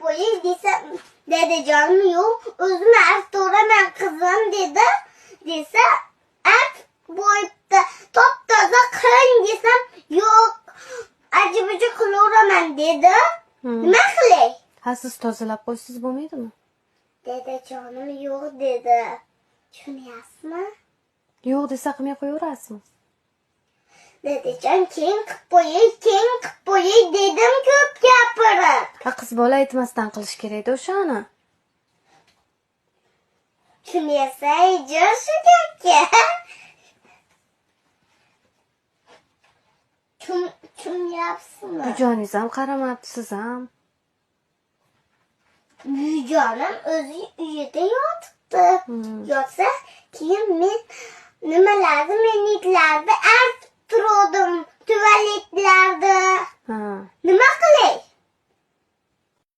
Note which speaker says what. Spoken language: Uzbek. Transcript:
Speaker 1: qo'ying desam, dadajonim yo'q, o'zim artib turaman qizim dedi. Desa, artib bo'yibdi, top-toza qiling desam, yo'q, ajibuji qilaveraman dedi. Nima qilay?
Speaker 2: Ha, siz tozalab qo'ysiz bo'lmaydimi?
Speaker 1: Dadajonim yo'q dedi. Tushunyapsizmi?
Speaker 2: Yo'q desa qilmay qo'yaverasizmi?
Speaker 1: Dadajon, keng qilib qo'ying dedim ko'p gapirib.
Speaker 2: Ha, qiz bola aytmasdan qilish kerak-da o'shani.
Speaker 1: Tushunyapsan, shu gapga. Tushunyapsizmi?
Speaker 2: Bujoningiz ham qaramabdi, siz ham.
Speaker 1: Bujonim o'zi uyida yotibdi. Yotsa, keyin men nimalarni menitlarni artib turdim, tualetlarda.
Speaker 2: Ha.
Speaker 1: Nima qilay?